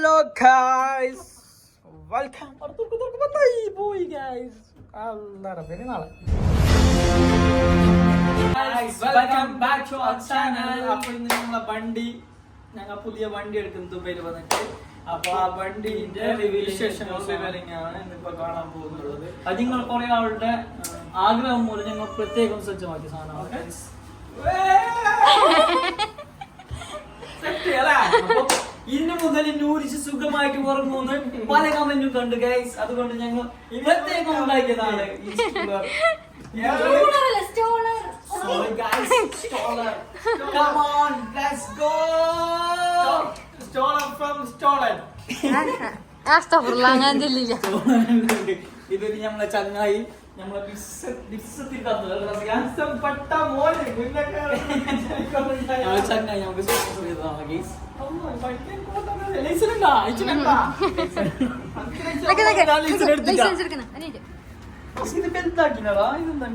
Hello guys, welcome. Boy guys, very nice. Guys, welcome back to our channel. അപ്പോൾ ഇന്ന് ഞങ്ങൾ പുതിയ വണ്ടി എടുക്കുന്നു ദുബൈയിൽ വന്നിട്ട്. അപ്പോൾ ആ വണ്ടിന്റെ വിശേഷങ്ങളാണ് ഇന്നിപ്പോൾ കാണാൻ പോകുന്നത്. അത് നിങ്ങൾ കുറെ ആളുടെ ആഗ്രഹം മൂലം ഞങ്ങൾ പ്രത്യേകം സജ്ജമാക്കിയ സാധനമാണ്. ഇന്ന് മുതൽ നൂരിച്ച് സുഖമായിട്ട് ഉറങ്ങുന്നു പല കമന്റും കണ്ടു ഗൈസ്. അതുകൊണ്ട് ഞങ്ങൾ പ്രത്യേകം ഉണ്ടാക്കിയതാണ് ഈ ഇതൊരു നമ്മളെ ചങ്ങായി നമ്മളെ ചങ്ങായി നമുക്ക് സ്പോൺസർ ചെയ്തതാണ് ഗൈസ്.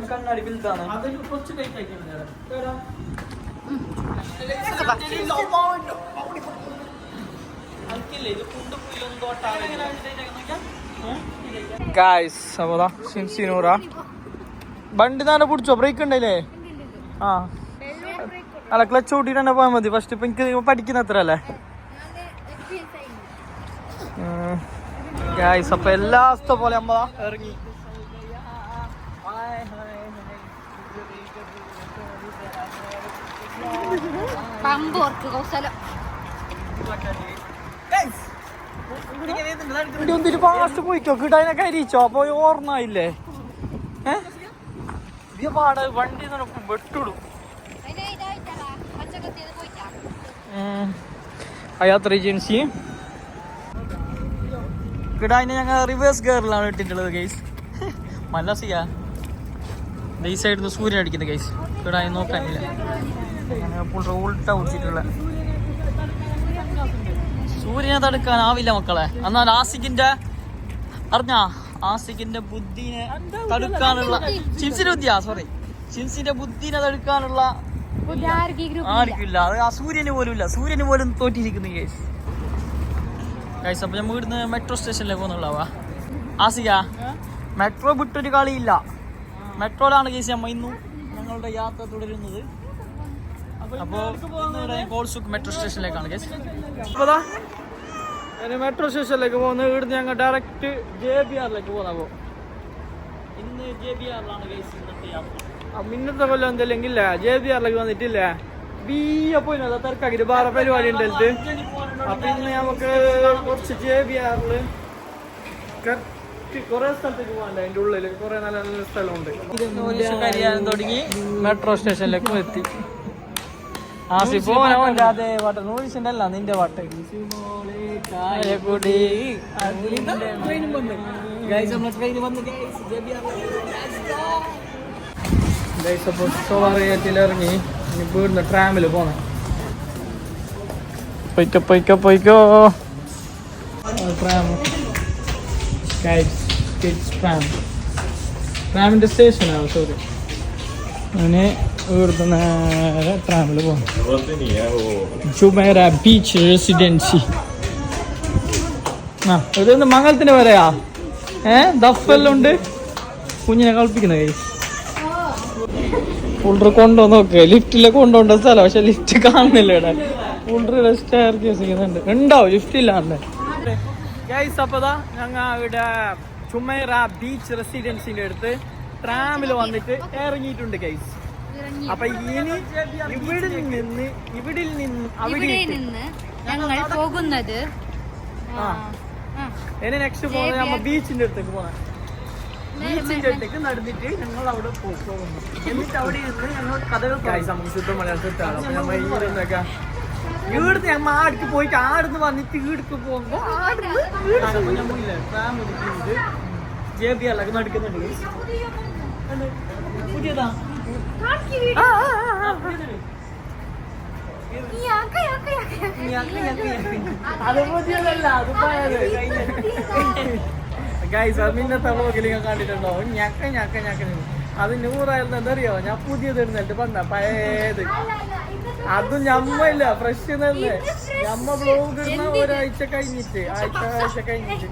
കണ്ണാടി ബിൽഡാണ് അതൊരു കുറച്ച് ലൈറ്റ് ആക്കിയാണ്. വണ്ടി തന്നെ പിടിച്ചോ? ബ്രേക്ക് ഉണ്ടല്ലേ? ആ അല്ല, ക്ലച്ച് കൂട്ടിട്ട് തന്നെ പോയാൽ മതി. ഫസ്റ്റ് ഇപ്പൊ എനിക്ക് പഠിക്കുന്ന അത്ര അല്ലേ ഗായ്സ്. അപ്പൊ എല്ലാ അവസ്ഥ പോലെ അമ്മ ഇറങ്ങി. ഫാസ്റ്റ് പോയിക്കോ, കിട്ടാനൊക്കെ അരിച്ചോ? അപ്പൊ ഓർമ്മയില്ലേ പാട വണ്ടി വെട്ടിടും. അയാത്ര ഏജൻസി കിടാനെ ഞങ്ങൾ റിവേഴ്സ് ഗിയറിലാണ് ഇട്ടിട്ടുള്ളത് ഗൈസ്. മല്ലസിയാ ഈ സൈഡിൽ നിന്ന് സൂര്യൻ അടിക്കുന്ന ഗൈസ്. കിടാനെ നോക്കാനില്ല, ഉൾട്ട കുടിച്ചിട്ടുള്ള സൂര്യനെ തടുക്കാനാവില്ല മക്കളെ. എന്നാൽ ആസിഖിന്റെ ആസിഖിന്റെ ബുദ്ധിനെ തടുക്കാനുള്ള ചിംസിന്റെ ബുദ്ധിനെ തടുക്കാനുള്ള ആർക്കില്ല. അത് ആ സൂര്യന് പോലും തോറ്റിരിക്കുന്നു ഗൈസ്. ഗൈസ് അപ്പൊ നമ്മൾ ഇവിടുന്ന് മെട്രോ സ്റ്റേഷനിലേക്ക് പോകുന്നുള്ളവാ. ആസിക മെട്രോ വിട്ടൊരു കളിയില്ല, മെട്രോയിലാണ് ഗൈസ് നമ്മ ഇന്നും ഞങ്ങളുടെ യാത്ര തുടരുന്നത്. അപ്പോൾ കോൾസുക്ക് മെട്രോ സ്റ്റേഷനിലേക്കാണ് ഗൈസ്. അപ്പോൾ മെട്രോ സ്റ്റേഷനിലേക്ക് പോകുന്നത്. ഇവിടുന്ന് ഞങ്ങൾ ഡയറക്റ്റ് JBR പോകുന്ന. ഇന്ന് JBR ഗൈസ് ഇന്നത്തെ യാത്ര. ഇന്നത്തെ കൊല്ലം എന്തെല്ലെങ്കിൽ JBR വന്നിട്ടില്ല. പോയി തിരക്കാക്കിട്ട് വേറെ പരിപാടി ഉണ്ടല്ലോ. അപ്പൊ ഇന്ന് നമുക്ക് കുറച്ച് JBR കുറെ സ്ഥലത്തേക്ക് പോകാൻ. അതിന്റെ ഉള്ളില് കുറെ നല്ല നല്ല സ്ഥലമുണ്ട്. തുടങ്ങി മെട്രോ സ്റ്റേഷനിലേക്ക് എത്തി. അതേ പാട്ട് നൂറിന്റെ അല്ല നിന്റെ പാട്ട്. ഇറങ്ങി വീടിന്റെ ട്രാമില് പോന്നെ. പൊയ്ക്കോ ട്രാമിന്റെ സ്റ്റേഷനാണ്. സോറി, അങ്ങനെ ഇവിടുത്തെ നേരെ ട്രാമില് പോന്നു. Jumeirah beach residency. ഇതൊന്ന് മംഗളത്തിന് പറയാ. ദഫെല്ലാം ഉണ്ട്, കുഞ്ഞിനെ കളിപ്പിക്കുന്ന കൈസ്. ഫുള്ള് കൊണ്ടുവന്ന് നോക്ക്. ലിഫ്റ്റിലൊക്കെ കൊണ്ടുപോകേണ്ട സ്ഥലം, പക്ഷെ ലിഫ്റ്റ് കാണുന്നില്ല ഇവിടെ. ഫുള്ള് സ്റ്റെയർ കേസ് ചെയ്യുന്നുണ്ട്. ഉണ്ടാവും, ലിഫ്റ്റ് ഇല്ലാണ്ട് ഗൈസ്. അപ്പതാ ഞങ്ങൾ ഇവിടെ ജുമൈറ ബീച്ച് റെസിഡൻസിന്റെ അടുത്ത് ട്രാമിൽ വന്നിട്ട് ഇറങ്ങിയിട്ടുണ്ട് ഗൈസ്. അപ്പൊ ഇനി ഇവിടെ നിന്ന് ഞങ്ങൾ പോകുന്നത് ഇനി നെക്സ്റ്റ് പോകുന്നത് നമ്മ ബീച്ചിന്റെ അടുത്തേക്ക് പോകാൻ. ബീച്ചിന്റെ അടുത്തേക്ക് നടന്നിട്ട് ഞങ്ങൾ അവിടെ പോകുന്നു. എന്നിട്ട് അവിടെ ഇരുന്ന് ഞങ്ങൾ കഥകൾ നമുക്ക് ശുദ്ധ മലയാളത്തിലാണ്. ഇവിടുന്ന് ഞമ്മ ആടിക്ക് പോയിട്ട് ആടുന്ന് വന്നിട്ട് ഈടുക്ക് പോകുമ്പോ JBR നടക്കുന്നുണ്ട്. പുതിയതാ അത് പുതിയതല്ല, അത് പഴയത്. ഗൈസ് അത് മിന്നത്തെ വ്ളോഗിൽ കണ്ടിട്ടുണ്ടോ? ഞക്ക അത് 100 ആയിരുന്നു. എന്തറിയോ, ഞാൻ പുതിയത് ഇടുന്നിട്ട് പറഞ്ഞ പഴയത്. അത് ഞമ്മല്ല ഫ്രഷ് തന്നെ ഞമ്മ ബ്ലോഗ് ഇടുന്ന ഒരാഴ്ച കഴിഞ്ഞിട്ട് ആഴ്ച കഴിഞ്ഞിട്ട്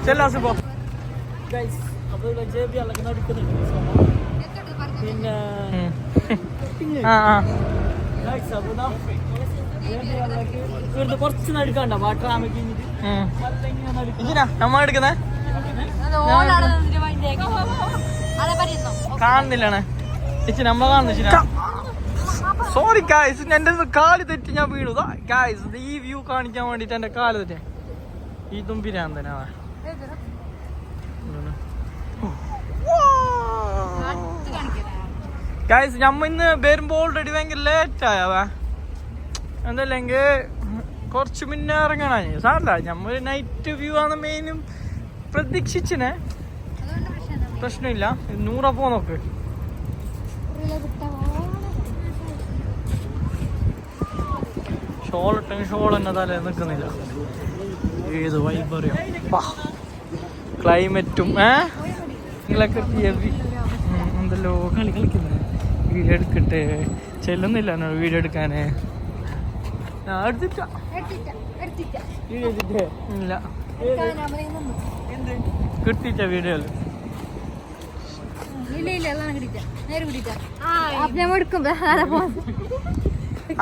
ചെല്ലാസ് പോ ഗൈസ് അപ്പോൾ JBR ഒക്കെ നടക്കുന്നുണ്ട് പിന്നെ ഇവിടുന്ന് കുറച്ച് നടക്കണ്ട വാട്ടറാമയ്ക്ക് നമ്മ എടുക്കുന്നേ കാണുന്നില്ലാണ് ചേച്ചി നമ്മ കാണുന്ന സോറി ഗായ്സ് എന്റെ കാല് തെറ്റി ഞാൻ വീണു ഗായ്സ് ഈ വ്യൂ കാണിക്കാൻ വേണ്ടിട്ട് എന്റെ കാല് തെറ്റേ ഈ തുമ്പിരാന്തനാ ഗായ്സ് നമ്മ ഇന്ന് വരുമ്പോൾ ഓൾറെഡി ഭയങ്കര ലേറ്റ് ആയവേ എന്തല്ലെങ്കിൽ കുറച്ച് മുന്നേ ഇറങ്ങണ സാറില്ല നമ്മൾ നൈറ്റ് വ്യൂ ആണ് മെയിനും പ്രതീക്ഷിച്ചിനെ പ്രശ്നമില്ല 100 പോ നോക്ക് ഷോളിട്ടെങ്കിൽ ഷോൾ തന്നെ തല നിൽക്കുന്നില്ല ഏത് വൈബ് അറിയാം ക്ലൈമറ്റും നിങ്ങളൊക്കെ എന്തല്ലോ കളിക്കുന്നത് വീഡിയോ എടുക്കട്ടെ ചെല്ലുന്നില്ല വീഡിയോ എടുക്കാന് ഇല്ല കിട്ടിച്ച വീഡിയോയില്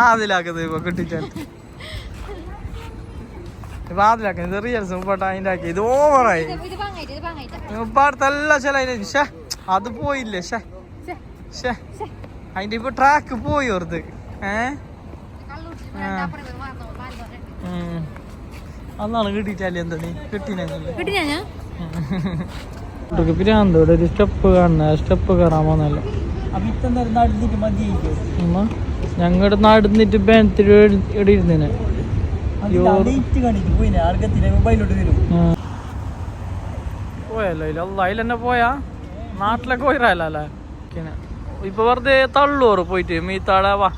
അതിലാക്കുന്നത് ഇപ്പൊ കിട്ടിച്ചാൽ ഇപ്പൊ അതിലാക്കുന്നത് റിയൽസ് മുപ്പാട്ട് അതിൻ്റെ ആക്കി ഇത് ഓവറായി മുപ്പാടത്തല്ല ചില അതിന് അത് പോയില്ലേ അതിന്റെ ഇപ്പൊ ട്രാക്ക് പോയി ഓർത്ത് അന്നാണ് കിട്ടിച്ചാല് എന്താ നീ കിട്ടിനാന്തോ ഒരു സ്റ്റെപ്പ് കാണുന്ന സ്റ്റെപ്പ് കയറാൻ പോന്നല്ലോ ഞങ്ങളുടെ നടന്നിട്ട് ബാനത്തിൽ ഇവിടെ ഇരുന്നേനെ പോയല്ലോ ഇല്ല അതിലെന്നെ പോയാ നാട്ടിലൊക്കെ പോയിരല്ലേ ഇപ്പൊ വെറുതെ തള്ളൂറ് പോയിട്ട് മീത്താളെ വാ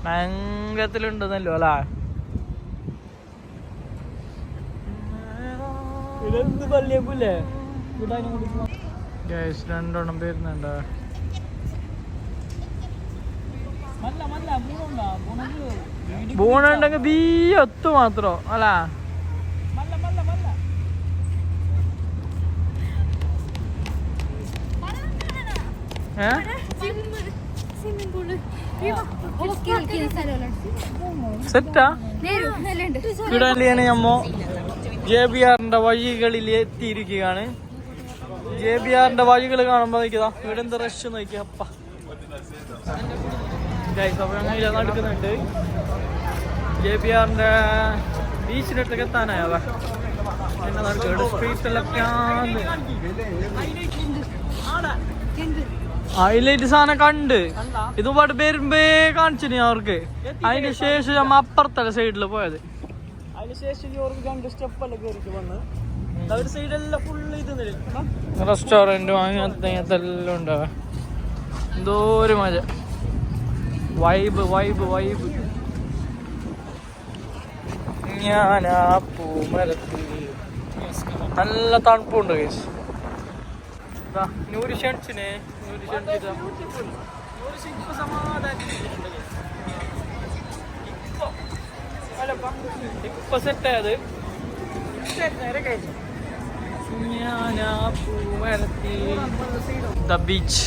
ഭയങ്കരത്തിലുണ്ടെന്നല്ലോ അല്ലേ രണ്ടെണ്ണം വരുന്നുണ്ട് ബൂണുണ്ടെങ്കിൽ ബീ ഒത്തു മാത്രം അല്ല സെറ്റാ ഇവിടെയാണ് നമ്മ JBRന്റെ വഴികളിൽ എത്തിയിരിക്കുകയാണ് JBRന്റെ വഴികൾ കാണുമ്പോ നോക്കിയതാ ഇവിടെ എന്ത് റഷ് നോക്കിയാ അപ്പ നടക്കുന്നുണ്ട് JBRന്റെ ബീച്ചിനടുത്തൊക്കെ എത്താനായവ എന്നെ നടക്കുക സ്ട്രീറ്റിലൊക്കെ ഹൈലൈറ്റ് സാധനം കണ്ട് ഇതുപാട് വരുമ്പേ കാണിച്ചു അവർക്ക് അതിന് ശേഷം നമ്മ അപ്പുറത്തല്ല സൈഡില് പോയത് റെസ്റ്റോറന്റും അങ്ങനത്തെ എല്ലാം ഉണ്ടാവ എന്തോ ഒരു മജ വൈബ് വൈബ് വൈബ് ഞാനാ പൂമരത്തിൽ നല്ല തണുപ്പുണ്ട് കേസ് നൂറ് ഷെൻസിനെ ഇപ്പൊ സെറ്റായത് ദ ബീച്ച്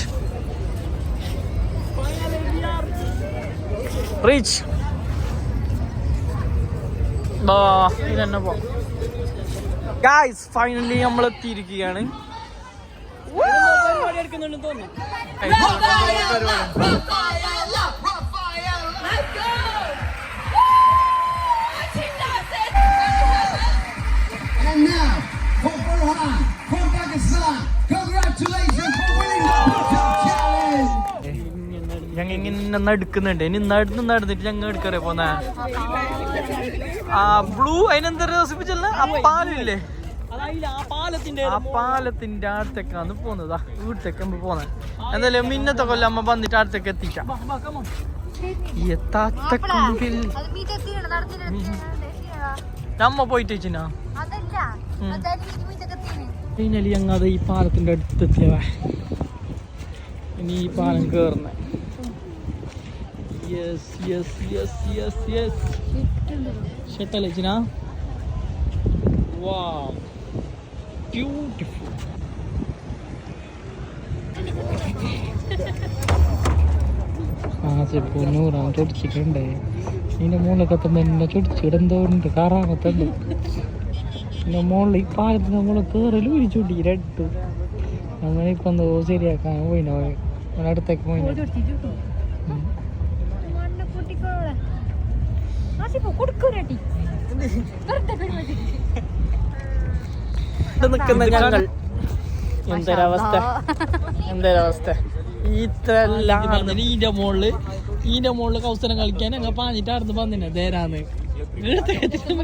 റീച്ച് ഇതന്നെ പോ ഗായ്സ് ഫൈനലി നമ്മൾ എത്തിയിരിക്കുകയാണ് ഞങ്ങ ഇങ്ങനെ നടക്കുന്നുണ്ട് ഇനി നടന്നിട്ട് ഞങ്ങൾ എടുക്കറേ പോന്ന ആ ബ്ലൂ അതിനെന്താ റെസിപ്പിച്ചല്ല ആ പാലില്ലേ ആ പാലത്തിന്റെ അടുത്തേക്കാണ് പോകുന്നത് വീട്ടിലേക്ക് നമ്മൾ പോകുന്നത് എന്തായാലും ഇന്നത്തെ കൊല്ലം അമ്മ വന്നിട്ട് അടുത്തേക്ക് എത്തിക്കാം നമ്മ പോയിട്ട് വെച്ചിനാ ഫൈനലി ഞങ്ങൾ ഈ പാലത്തിന്റെ അടുത്തെത്തിയവ ഇനി ഈ പാലം കേറുന്നേ യെസ് ഷട്ടൽ വെച്ചിന വാവ് ബ്യൂട്ടിഫുൾ പൊന്നൂറാൻ ചൊടിച്ചിട്ടുണ്ടേ ഇതിൻ്റെ മുകളിലൊക്കെ എത്തുമ്പോൾ എന്നെ ചൊടിച്ചിട്ട് എന്തോണ്ട് കാറാകത്തുണ്ട് പിന്നെ മുകളിൽ ഈ പാലത്തിന് നമ്മൾ കയറലും ഒരു ചുടി രട്ടു അങ്ങനെ ഇപ്പം എന്തോ ശരിയാക്കാൻ പോയിനോ അടുത്തേക്ക് പോയിനോ നിൽക്കുന്ന ഞങ്ങൾ എന്തൊരവസ്ഥ ഈന്റെ മുകളില് കൗസരം കളിക്കാൻ ഞങ്ങൾ പാഞ്ഞിട്ട് അവിടുന്ന് വന്നിനെ ദേരാന്ന്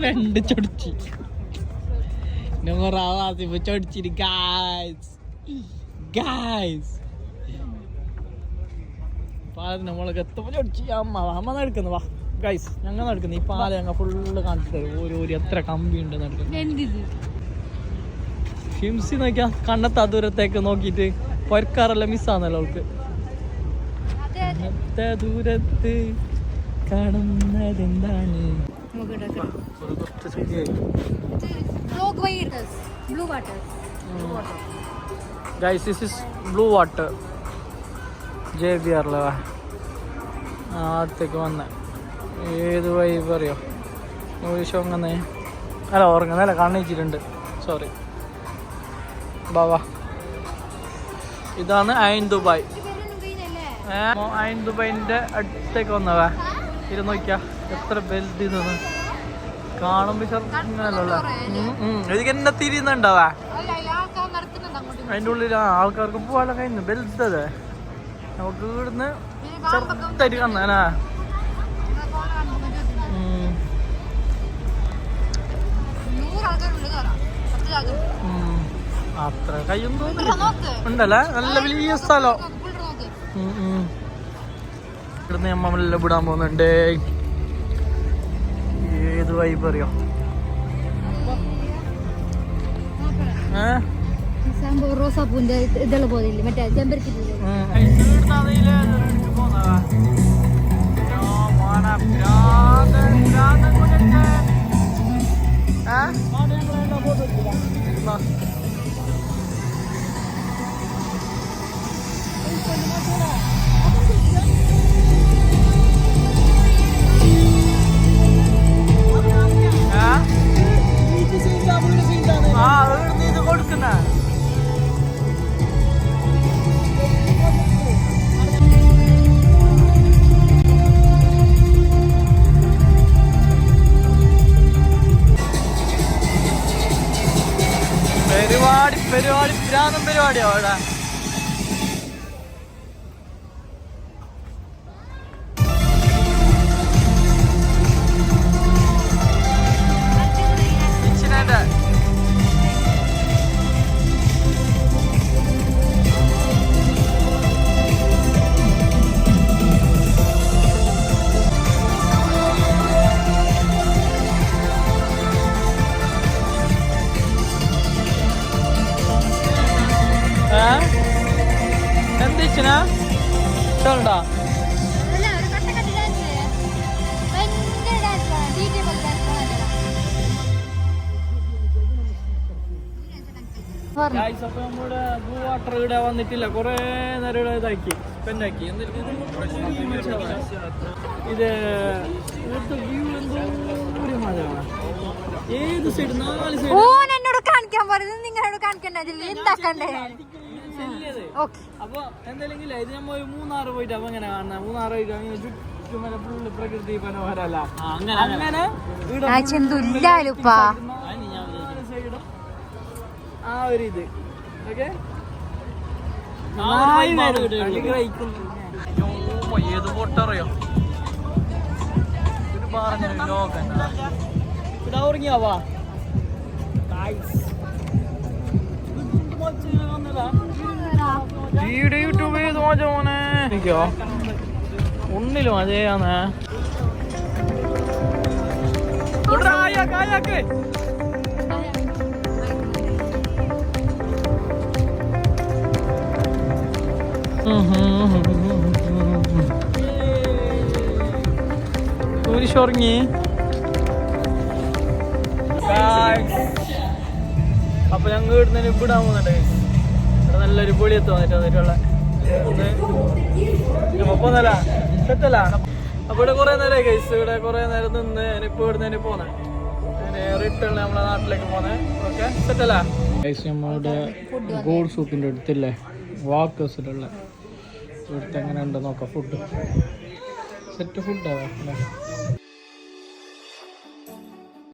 രണ്ട് ചൊടിച്ച് ചൊടിച്ചിട്ട് ഗായ്സ് പാലത്തിന് നമ്മളൊക്കെ എത്തുമ്പോൾ ചൊടിച്ച് അമ്മ നടക്കുന്നു വാ ഗൈസ് ഞങ്ങൾ നടക്കുന്നു ഈ പാല ഞങ്ങൾ ഫുള്ള് കാണിച്ചു തരും ഓരോ എത്ര കമ്പി ഉണ്ട് നടക്കുന്നത് ഹിംസി നോക്കിയാ കണ്ണത്താ ദൂരത്തേക്ക് നോക്കിയിട്ട് പൊരക്കാറെല്ലാം മിസ്സാന്നല്ലോ അവൾക്ക് ദൂരത്ത് കാണുന്നതെന്താണ് guys this is blue water JBR അടുത്തേക്ക് വന്ന ഏത് വഴി പറയോ അങ്ങനെ അല്ല ഉറങ്ങുന്നല്ല കാണിച്ചിട്ടുണ്ട് സോറി ബാവാ ഇതാണ് ഐൻ ദുബായ് ഐൻ ദുബായിന്റെ അടുത്തേക്ക് വന്നവാ ഇത് നോക്കിയാ എത്ര ബെൽറ്റ് ഇതൊന്ന് കാണുമ്പോ ഇങ്ങനല്ലോ എനിക്ക് എന്നെ തിരിയുന്നുണ്ടാവാ അതിൻ്റെ ഉള്ളിൽ ആൾക്കാർക്ക് പോകാനുള്ള കഴിഞ്ഞു ബെൽറ്റ് അതെ നമുക്ക് ഇവിടുന്ന് ചെറുതായിട്ട് കാണാനാ അത്ര കയ്യും ഉണ്ടല്ലേ നല്ല വലിയ സ്ഥലം ഇവിടുന്ന് അമ്മമെല്ലാം വിടാൻ പോകുന്നുണ്ട് ഏത് വൈബ് അറിയോ റോസാപ്പൂന്റെ ഇതുള്ള പോലില്ലേ മറ്റേ ചെമ്പരത്തി ഇത് കൊടുക്കുന്ന പരിപാടി ഭ്രാന്തം പരിപാടിയോ അവിടെ എന്താ ഇഷ്ടമുണ്ടോ അപ്പൊ നമ്മുടെ ബ്ലൂ വാട്ടർ ഇവിടെ വന്നിട്ടില്ല കൊറേ നേരം ഇവിടെ ഇതാക്കി സ്പെൻഡാക്കി എന്നിട്ട് ഇത് ഇവിടുത്തെ വ്യൂ എന്തോ ഒരു മഴയാണ് ഏത് സൈഡ് 4 സൈഡ് എന്നോട് കാണിക്കാൻ പറയുന്നത് നിങ്ങളോട് കാണിക്കണ്ടേ അപ്പൊ എന്തായാലും ഇത് നമ്മ മൂന്നാറ് പോയിട്ട് അപ്പൊ എങ്ങനെ കാണുന്നത് മൂന്നാറ് പോയിട്ട് അങ്ങനെ ചുറ്റുമല ഫുള്ള് പ്രകൃതി മനോഹരല്ല അങ്ങനെ ആ ഒരു ഇത് ഓക്കെ ഏത് പൊട്ടറിയോ ഇത് പറഞ്ഞ ലോകം ഇവിടെ ഉറങ്ങിയാവാ യൂട്യൂബ് ചെയ്ത് മോശം മോനെ എനിക്കോ ഒന്നിലും അതേയാന്ന് സൂര്യ ഉറങ്ങി. അപ്പൊ ഞങ്ങൾ ഇവിടുന്ന് വിടാൻ പോകുന്നുണ്ട്. ഇവിടെ നല്ലൊരു പൊളിയെത്ത് വന്നിട്ടുള്ള പോന്നല്ല സെറ്റല്ല. അപ്പൊ ഇവിടെ കുറെ നേരമായി കഴിച്ചു. ഇവിടെ കുറെ നേരം നിന്ന് ഇപ്പൊ ഇവിടുന്ന് പോന്നെ റിട്ടേൺ നമ്മളെ നാട്ടിലേക്ക് പോന്നെ. ഓക്കെ സെറ്റല്ല. നമ്മളുടെ ഗോൾഡ് സൂപ്പിന്റെ അടുത്തില്ലേ വാക്കേഴ്സിലുള്ള ഇവിടുത്തെ എങ്ങനെ ഉണ്ട് നോക്കാം. ഫുഡ് സെറ്റ് ഫുഡാണ്.